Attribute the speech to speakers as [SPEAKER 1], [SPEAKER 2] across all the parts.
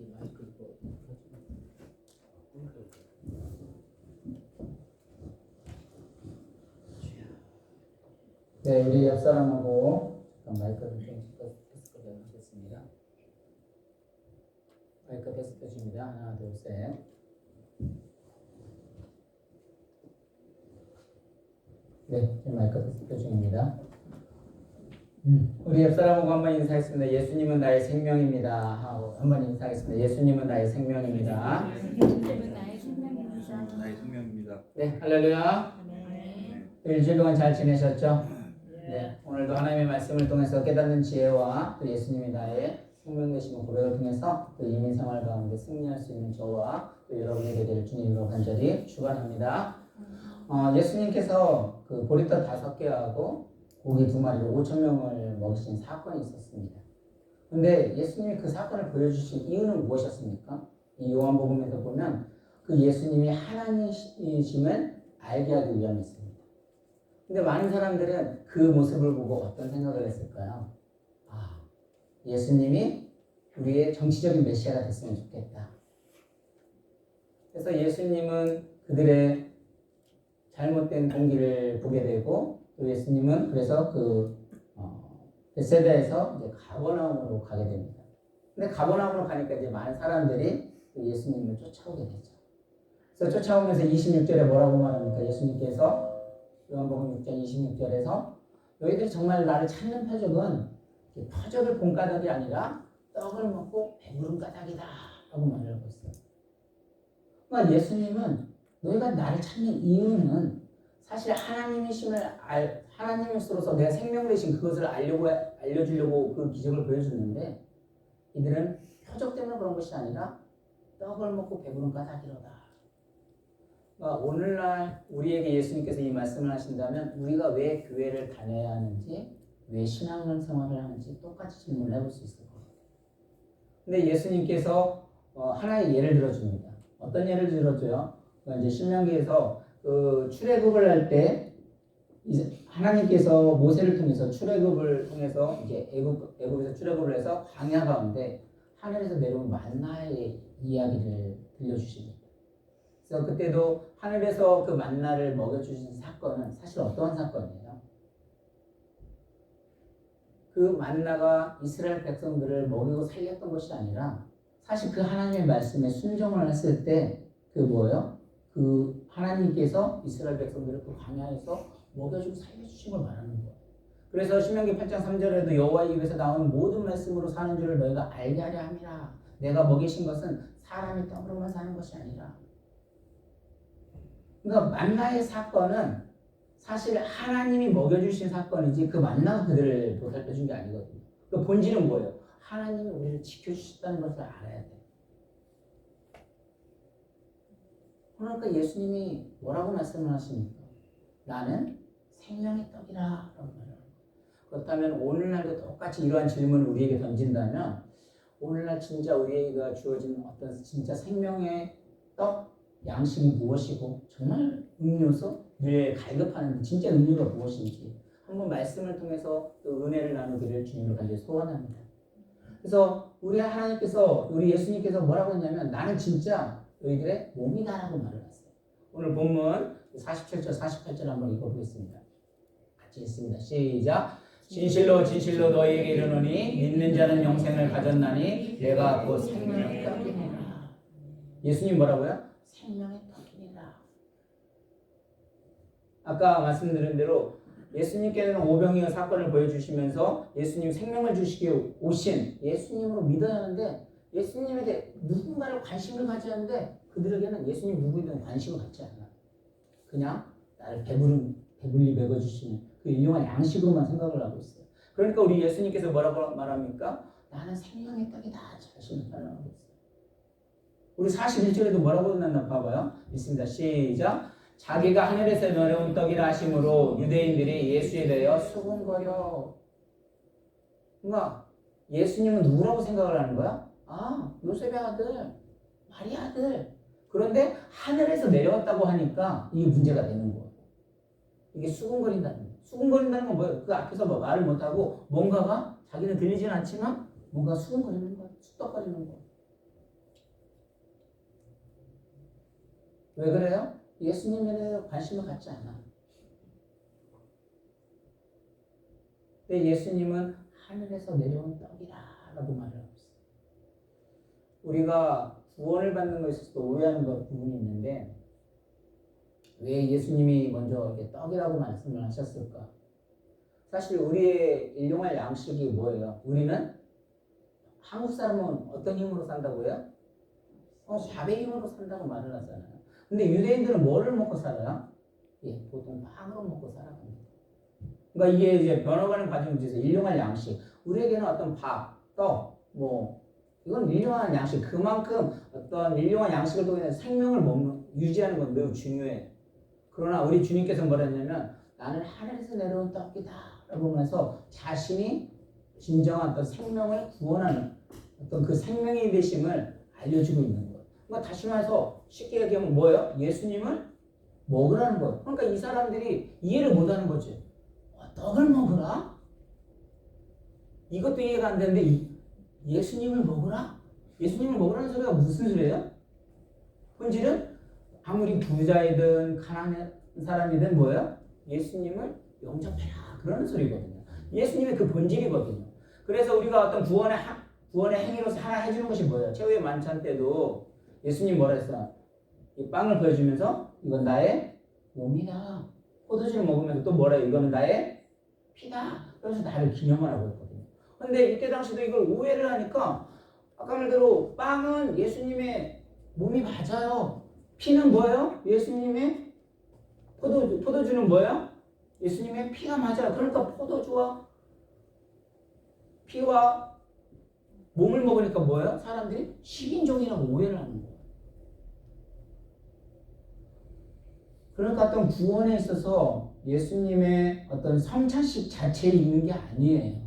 [SPEAKER 1] 이 마이크 이거 네, 우리 옆 사람하고 잠깐 마이크를 좀 테스트 하겠습니다. 마이크 테스트 중입니다. 하나, 둘, 셋. 네, 지금 마이크 테스트 중입니다. 우리 옆 사람하고 한번 인사했습니다. 예수님은 나의 생명입니다. 하고 한번 인사하겠습니다. 예수님은 나의 생명입니다.
[SPEAKER 2] 예수님은 나의 생명입니다.
[SPEAKER 3] 나의 생명입니다.
[SPEAKER 1] 네, 할렐루야. 일주일 동안 잘 지내셨죠? 네, 오늘도 하나님의 말씀을 통해서 깨닫는 지혜와 또 예수님이 나의 생명 되시는 고백을 통해서 또 이민 생활 가운데 승리할 수 있는 저와 또 여러분의 되기를 주님으로 간절히 축원합니다. 예수님께서 그 보리떡 5개하고 고기 2마리로 5,000명을 먹이신 사건이 있었습니다. 근데 예수님이 그 사건을 보여주신 이유는 무엇이었습니까? 이 요한복음에서 보면 그 예수님이 하나님이심을 알게 하기 위함이었습니다. 근데 많은 사람들은 그 모습을 보고 어떤 생각을 했을까요? 아, 예수님이 우리의 정치적인 메시아가 됐으면 좋겠다. 그래서 예수님은 그들의 잘못된 동기를 보게 되고 또 예수님은 그래서 베세다에서 이제 가버나움으로 가게 됩니다. 근데 가버나움으로 가니까 이제 많은 사람들이 예수님을 쫓아오게 되죠. 그래서 쫓아오면서 26절에 뭐라고 말합니까? 예수님께서 요한복음 6장 26절에서 너희들이 정말 나를 찾는 표적은 표적을 본 까닭이 아니라 떡을 먹고 배부른 까닭이다 라고 말을 하고 있어요. 그러니까 예수님은 너희가 나를 찾는 이유는 사실 하나님으로서 내가 생명 되신 그것을 알려주려고 그 기적을 보여줬는데 이들은 표적 때문에 그런 것이 아니라 떡을 먹고 배부른 까닭이로다. 그러니까 오늘날 우리에게 예수님께서 이 말씀을 하신다면 우리가 왜 교회를 다녀야 하는지 왜 신앙생활을 하는지 똑같이 질문을 해볼 수 있을 것 같아요. 근데 예수님께서 하나의 예를 들어줍니다. 어떤 예를 들어줘요? 이제 신명기에서 출애굽을 할 때 하나님께서 모세를 통해서 출애굽을 통해서 이제 애굽에서 출애굽을 해서 광야 가운데 하늘에서 내려온 만나의 이야기를 들려주십니다. 그래서 그때도 하늘에서 그 만나를 먹여주신 사건은 사실 어떠한 사건이에요? 그 만나가 이스라엘 백성들을 먹이고 살렸던 것이 아니라 사실 그 하나님의 말씀에 순종을 했을 때 그 하나님께서 이스라엘 백성들을 그 광야에서 먹여주고 살려주신 걸 말하는 거예요. 그래서 신명기 8장 3절에도 여호와의 입에서 나오는 모든 말씀으로 사는 줄을 너희가 알게 하려 함이라. 내가 먹이신 것은 사람이 떡으로만 사는 것이 아니라. 그러니까 만나의 사건은 사실 하나님이 먹여주신 사건이지 그 만나가 그들을 보살펴준 게 아니거든요. 그 본질은 뭐예요? 하나님이 우리를 지켜주셨다는 것을 알아야 돼요. 그러니까 예수님이 뭐라고 말씀을 하십니까? 나는 생명의 떡이라 라고 말해요. 그렇다면 오늘날도 똑같이 이러한 질문을 우리에게 던진다면 오늘날 진짜 우리에게 주어진 어떤 진짜 생명의 떡, 양식이 무엇이고 정말 음료수, 뇌에 갈급하는 진짜 음료가 무엇인지 한번 말씀을 통해서 또 은혜를 나누기를 주님을 간절히 소원합니다. 그래서 우리 하나님께서 우리 예수님께서 뭐라고 했냐면 나는 진짜 너희들의 몸이다라고 말을 했어요. 오늘 본문 47절 48절 한번 읽어보겠습니다. 같이 읽습니다. 시작. 진실로 진실로 너희에게 이르노니 믿는 자는 영생을 가졌나니 내가 곧 생명의 떡이니라. 예수님 뭐라고요? 생명의 떡이니라. 아까 말씀드린 대로 예수님께는 오병이어 사건을 보여주시면서 예수님 생명을 주시기 오신 예수님으로 믿어야 하는데 예수님에게 누군가를 관심을 가져야 하는데 그들에게는 예수님 누구에게는 관심을 갖지 않아요. 그냥 나를 배불리 먹여주시는 그 일용할 양식으로만 생각을 하고 있어요. 그러니까 우리 예수님께서 뭐라고 말합니까? 나는 생명의 떡이다 자신을 설명하고 있어요. 우리 41절에도 뭐라고 했나 봐봐요. 있습니다. 시작. 자기가 하늘에서 내려온 떡이라 하심으로 유대인들이 예수에 대하여 수군거려. 그러니까 예수님은 누구라고 생각을 하는 거야? 아, 요셉의 아들, 마리아 아들. 그런데 하늘에서 내려왔다고 하니까 이게 문제가 되는 거예요. 이게 수군거린다는 거예요. 수군거린다는 건 뭐예요? 그 앞에서 뭐 말을 못하고 뭔가가 자기는 들리진 않지만 뭔가 수군거리는 거예요. 쑥덕거리는 거예요. 왜 그래요? 예수님에 대해 관심을 갖지 않아. 근데 예수님은 하늘에서 내려온 떡이라고 말을 하고 있어요. 우리가 구원을 받는 것에 있어서 오해하는 부분이 있는데 왜 예수님이 먼저 이렇게 떡이라고 말씀을 하셨을까? 사실 우리의 일용할 양식이 뭐예요? 우리는 한국 사람은 어떤 힘으로 산다고요? 밥의 힘으로 산다고 말을 하잖아요. 근데 유대인들은 뭐를 먹고 살아요? 예, 보통 빵으로 먹고 살아갑니다. 그러니까 이게 이제 변화가는 과정에서 일용할 양식. 우리에게는 어떤 밥, 떡, 이건 일용할 양식. 그만큼 어떤 일용할 양식을 통해 생명을 유지하는 건 매우 중요해요. 그러나 우리 주님께서 뭐라 했냐면 나는 하늘에서 내려온 떡이다 라고 하면서 자신이 진정한 어떤 생명을 구원하는 어떤 그 생명이 되심을 알려주고 있는 거예요. 그러니까 다시 말해서 쉽게 얘기하면 뭐예요? 예수님을 먹으라는 거예요. 그러니까 이 사람들이 이해를 못하는 거지. 떡을 먹으라? 이것도 이해가 안 되는데 예수님을 먹으라? 예수님을 먹으라는 소리가 무슨 소리예요? 본질은 아무리 부자이든 가난한 사람이든 뭐예요? 예수님을 영접해라 그러는 소리거든요. 예수님의 그 본질이거든요. 그래서 우리가 어떤 구원의 행위로서 하나 해주는 것이 뭐예요? 최후의 만찬 때도 예수님 뭐라 했어요? 이 빵을 보여주면서 이건 나의 몸이다. 포도주를 먹으면서 또 뭐라 해요? 이거는 나의 피다. 그래서 나를 기념하라고 했거든요. 근데 이때 당시도 이걸 오해를 하니까 아까 말대로 빵은 예수님의 몸이 맞아요. 피는 뭐예요? 예수님의 포도주는 뭐예요? 예수님의 피가 맞아요. 그러니까 포도주와 피와 몸을 먹으니까 뭐예요? 사람들이 식인종이라고 오해를 하는 거예요. 그러니까 어떤 구원에 있어서 예수님의 어떤 성찬식 자체에 있는 게 아니에요.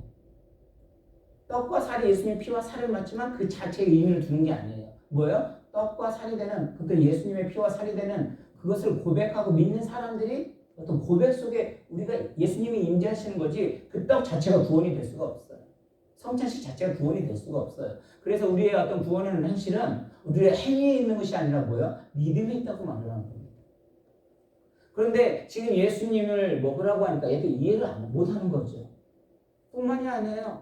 [SPEAKER 1] 떡과 살이 예수님의 피와 살을 맞지만 그 자체의 의미를 두는 게 아니에요. 뭐예요? 떡과 살이 되는, 그러니까 예수님의 피와 살이 되는 그것을 고백하고 믿는 사람들이 어떤 고백 속에 우리가 예수님이 임재하시는 거지 그 떡 자체가 구원이 될 수가 없어요. 성찬식 자체가 구원이 될 수가 없어요. 그래서 우리의 어떤 구원은 현실은 우리의 행위에 있는 것이 아니라 뭐예요? 믿음에 있다고 말을 하는 겁니다. 그런데 지금 예수님을 먹으라고 하니까 얘들 이해를 못하는 거죠. 뿐만이 아니에요.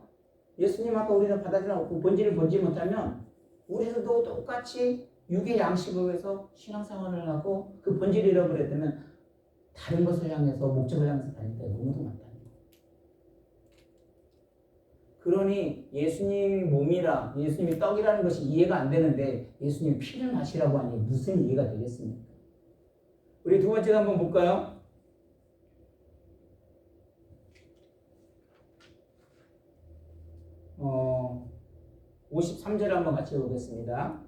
[SPEAKER 1] 예수님 아까 우리는 받아들이는 그 본질을 보지 못하면 우리도 똑같이 육의 양식을 위해서 신앙생활을 하고 그 본질을 잃어버렸다면 다른 것을 향해서 목적을 향해서 달릴 때가 너무도 많다는 거예요. 그러니 예수님이 몸이라 예수님이 떡이라는 것이 이해가 안 되는데 예수님이 피를 마시라고 하니 무슨 이해가 되겠습니까? 우리 두 번째도 한번 볼까요? 53절 한번 같이 보겠습니다.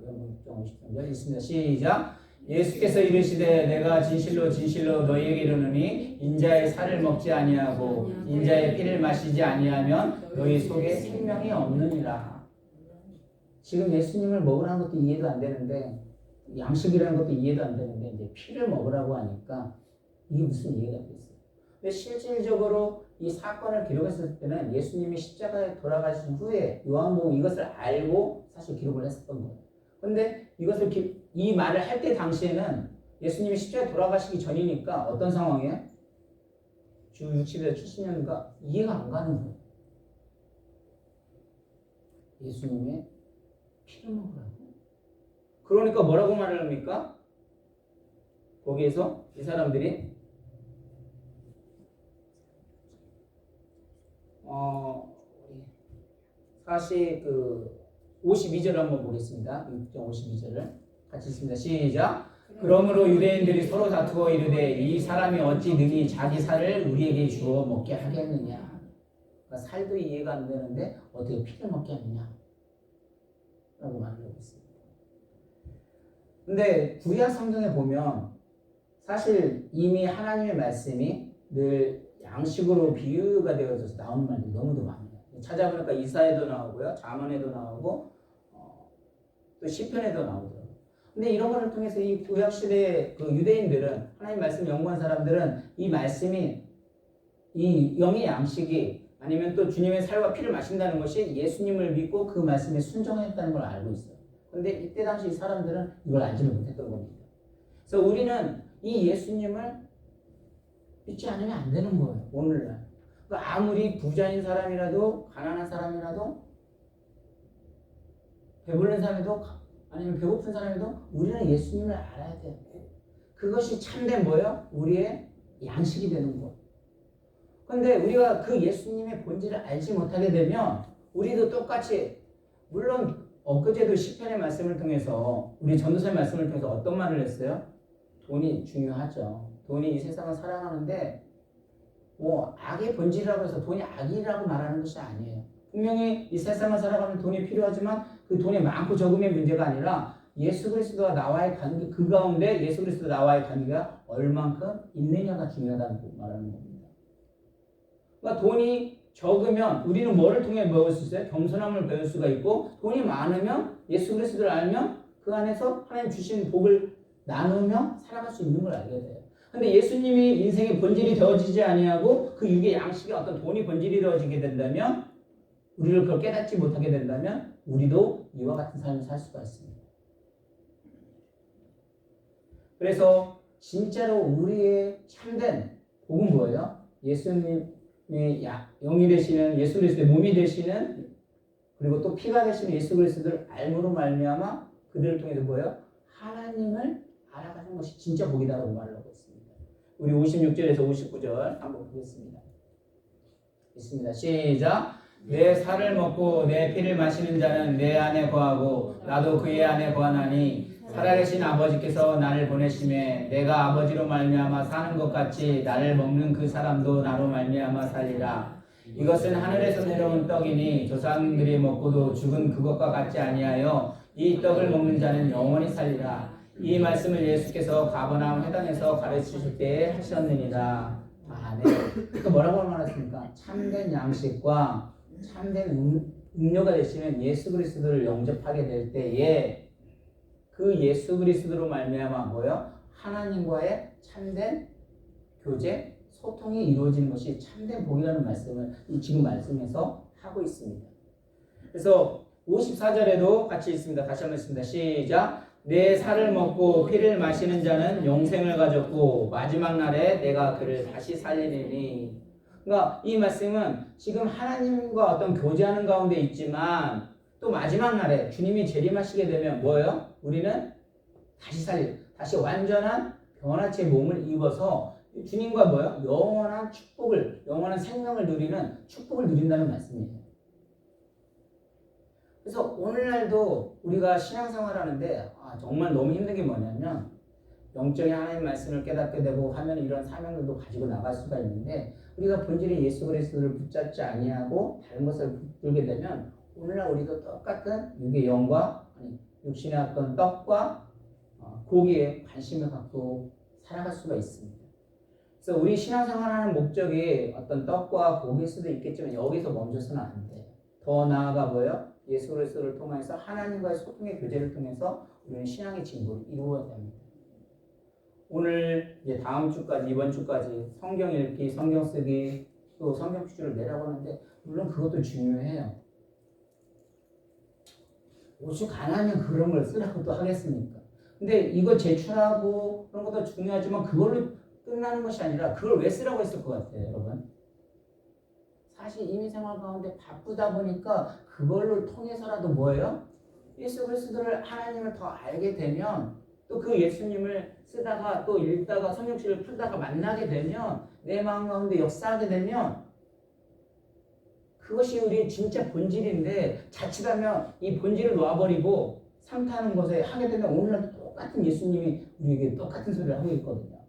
[SPEAKER 1] 53절 있습니다. 시작. 예수께서 이르시되 내가 진실로 진실로 너희에게 이르노니 인자의 살을 먹지 아니하고 인자의 피를 마시지 아니하면 너희 속에 생명이 없느니라. 지금 예수님을 먹으라는 것도 이해도 안 되는데 양식이라는 것도 이해도 안 되는데 이제 피를 먹으라고 하니까 이게 무슨 이해가 되겠어요? 근데 실질적으로 이 사건을 기록했을 때는 예수님이 십자가에 돌아가신 후에 요한복음 이것을 알고 사실 기록을 했었던 거예요. 근데 이 말을 할 때 당시에는 예수님이 십자가에 돌아가시기 전이니까 어떤 상황이에요? 주 60에서 70년가 이해가 안 가는 거예요. 예수님의 피를 먹으라고. 그러니까 뭐라고 말을 합니까? 거기에서 이 사람들이 52절을 한번 보겠습니다. 6.52절을 같이 읽습니다. 시작. 그러므로 유대인들이 서로 다투어 이르되 이 사람이 어찌 능히 자기 살을 우리에게 주어 먹게 하겠느냐. 그러니까 살도 이해가 안 되는데 어떻게 피를 먹게 하느냐 라고 말을 하고 있습니다. 근데 구약 성경에 보면 사실 이미 하나님의 말씀이 늘 양식으로 비유가 되어져서 나오는 말들이 너무도 많아요. 찾아보니까 이사야에도 나오고요, 잠언에도 나오고 또 시편에도 나오더라고요. 근데 이런 것을 통해서 이 구약 시대의 그 유대인들은 하나님 말씀 연구한 사람들은 이 말씀이 이 영의 양식이 아니면 또 주님의 살과 피를 마신다는 것이 예수님을 믿고 그 말씀에 순종했다는 걸 알고 있어요. 근데 이때 당시 이 사람들은 이걸 알지를 못했던 겁니다. 그래서 우리는 이 예수님을 믿지 않으면 안 되는 거예요. 오늘날. 그러니까 아무리 부자인 사람이라도 가난한 사람이라도 배부른 사람이도 아니면 배고픈 사람이도 우리는 예수님을 알아야 돼요. 그것이 참된 뭐예요? 우리의 양식이 되는 거예요. 그런데 우리가 그 예수님의 본질을 알지 못하게 되면 우리도 똑같이 물론 엊그제도 시편의 말씀을 통해서 우리 전도사의 말씀을 통해서 어떤 말을 했어요? 돈이 중요하죠. 돈이 이 세상을 살아가는데 뭐 악의 본질이라고 해서 돈이 악이라고 말하는 것이 아니에요. 분명히 이 세상을 살아가면 돈이 필요하지만 그 돈이 많고 적음의 문제가 아니라 예수 그리스도와 나와의 관계, 그 가운데 예수 그리스도 나와의 관계가 얼만큼 있느냐가 중요하다고 말하는 겁니다. 그러니까 돈이 적으면 우리는 뭐를 통해 배울 수 있어요? 겸손함을 배울 수가 있고, 돈이 많으면 예수 그리스도를 알면 그 안에서 하나님 주신 복을 나누며 살아갈 수 있는 걸 알게 돼요. 근데 예수님이 인생의 본질이 되어지지 아니하고 그 육의 양식이 어떤 돈이 본질이 되어지게 된다면, 우리를 그걸 깨닫지 못하게 된다면 우리도 이와 같은 삶을 살 수가 있습니다. 그래서 진짜로 우리의 참된 복은 뭐예요? 예수님의 영이 되시는 예수 그리스도의 몸이 되시는, 그리고 또 피가 되시는 예수 그리스도를 알므로 말미암아 그들을 통해서 뭐예요? 하나님을 알아가는 것이 진짜 복이다라고 말을 하고 있습니다. 우리 56절에서 59절 한번 보겠습니다. 있습니다. 시작. 내 살을 먹고 내 피를 마시는 자는 내 안에 거하고 나도 그의 안에 거하나니 살아계신 아버지께서 나를 보내심에 내가 아버지로 말미암아 사는 것 같이 나를 먹는 그 사람도 나로 말미암아 살리라. 이것은 하늘에서 내려온 떡이니 조상들이 먹고도 죽은 그것과 같지 아니하여 이 떡을 먹는 자는 영원히 살리라. 이 말씀을 예수께서 가버나움 회당에서 가르치실 때에 하셨느니라. 네. 또 뭐라고 말했습니까? 참된 양식과 참된 음료가 되시는 예수 그리스도를 영접하게 될 때에 그 예수 그리스도로 말미암아 뭐요? 하나님과의 참된 교제, 소통이 이루어지는 것이 참된 복이라는 말씀을 지금 말씀에서 하고 있습니다. 그래서 54절에도 같이 있습니다. 다시 한번 있습니다. 시작. 내 살을 먹고 피를 마시는 자는 영생을 가졌고 마지막 날에 내가 그를 다시 살리리니. 그러니까 이 말씀은 지금 하나님과 어떤 교제하는 가운데 있지만 또 마지막 날에 주님이 재림하시게 되면 뭐예요? 우리는 다시 완전한 변화체의 몸을 입어서 주님과 뭐예요? 영원한 축복을, 영원한 생명을 누리는 축복을 누린다는 말씀이에요. 그래서 오늘날도 우리가 신앙생활 하는데 정말 너무 힘든 게 뭐냐면 영적인 하나님 말씀을 깨닫게 되고 하면 이런 사명들도 가지고 나갈 수가 있는데 우리가 본질의 예수 그리스도를 붙잡지 아니하고 다른 것을 붙들게 되면 오늘날 우리도 똑같은 육의 영과 육신의 어떤 떡과 고기에 관심을 갖고 살아갈 수가 있습니다. 그래서 우리 신앙생활하는 목적이 어떤 떡과 고기일 수도 있겠지만 여기서 멈춰서는 안 돼요. 더 나아가 뭐예요? 예수 그리스도를 통해서 하나님과의 소통의 교제를 통해서 우리는 신앙의 진보를 이루어야 됩니다. 오늘 이제 다음 주까지 이번 주까지 성경 읽기, 성경 쓰기, 또 성경 퀴즈를 내라고 하는데 물론 그것도 중요해요. 오죽하면 그런 걸 쓰라고 또 하겠습니까? 근데 이거 제출하고 그런 것도 중요하지만 그걸로 끝나는 것이 아니라 그걸 왜 쓰라고 했을 것 같아요, 여러분? 사실 이민 생활 가운데 바쁘다 보니까 그걸로 통해서라도 뭐예요? 예수 그리스도를 하나님을 더 알게 되면 또 그 예수님을 쓰다가 또 읽다가 성경책을 풀다가 만나게 되면 내 마음 가운데 역사하게 되면 그것이 우리의 진짜 본질인데 자칫하면 이 본질을 놔버리고 상타하는 것에 하게 되면 오늘날 똑같은 예수님이 우리에게 똑같은 소리를 하고 있거든요.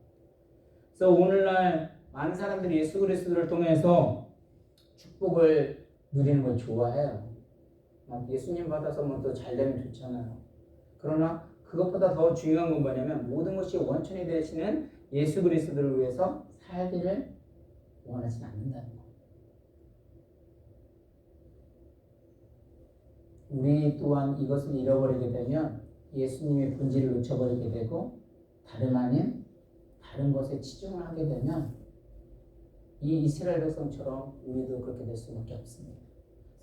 [SPEAKER 1] 그래서 오늘날 많은 사람들이 예수 그리스도를 통해서 축복을 누리는 걸 좋아해요. 예수님 받아서 뭐 또 잘 되면 좋잖아요. 그러나 그것보다 더 중요한 건 뭐냐면 모든 것이 원천이 되시는 예수 그리스도를 위해서 살기를 원하지 않는다는 거. 우리 또한 이것을 잃어버리게 되면 예수님의 본질을 놓쳐버리게 되고 다름 아닌 다른 것에 치중을 하게 되면 이 이스라엘 백성처럼 우리도 그렇게 될 수밖에 없습니다.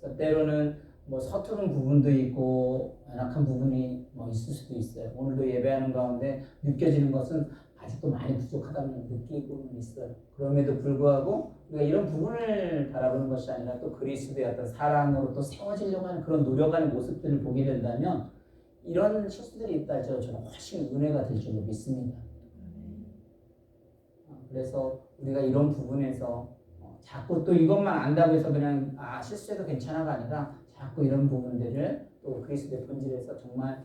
[SPEAKER 1] 그래서 때로는 뭐 서투른 부분도 있고 연약한 부분이 뭐 있을 수도 있어요. 오늘도 예배하는 가운데 느껴지는 것은 아직도 많이 부족하다는 느끼고는 있어요. 그럼에도 불구하고 우리가 이런 부분을 바라보는 것이 아니라 또 그리스도의 어떤 사랑으로 또 세워지려고 하는 그런 노력하는 모습들을 보게 된다면 이런 실수들이 있다 할지라도 저는 훨씬 은혜가 될 줄로 믿습니다. 그래서 우리가 이런 부분에서 자꾸 또 이것만 안다고 해서 그냥 실수해도 괜찮아가 아니라 자꾸 이런 부분들을 또 그리스도의 본질에서 정말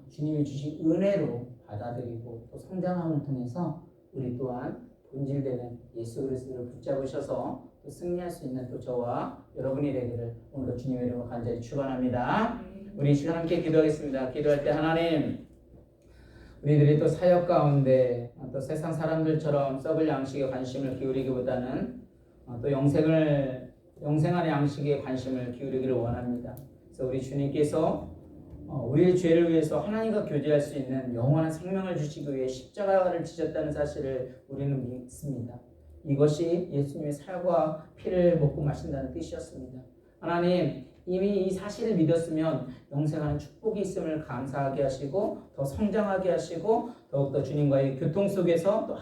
[SPEAKER 1] 주님이 주신 은혜로 받아들이고 또 성장함을 통해서 우리 또한 본질되는 예수 그리스도를 붙잡으셔서 또 승리할 수 있는 또 저와 여러분이 되기를 오늘도 주님의 이름으로 간절히 축원합니다. 우리 이 시간 함께 기도하겠습니다. 기도할 때 하나님, 우리들이 또 사역 가운데 또 세상 사람들처럼 썩을 양식에 관심을 기울이기보다는 또 영생한 양식에 관심을 기울이기를 원합니다. 그래서 우리 주님께서 우리의 죄를 위해서 하나님과 교제할 수 있는 영원한 생명을 주시기 위해 십자가를 지셨다는 사실을 우리는 믿습니다. 이것이 예수님의 살과 피를 먹고 마신다는 뜻이었습니다. 하나님, 이미 이 사실을 믿었으면 영생하는 축복이 있음을 감사하게 하시고 더 성장하게 하시고 더욱더 주님과의 교통 속에서 또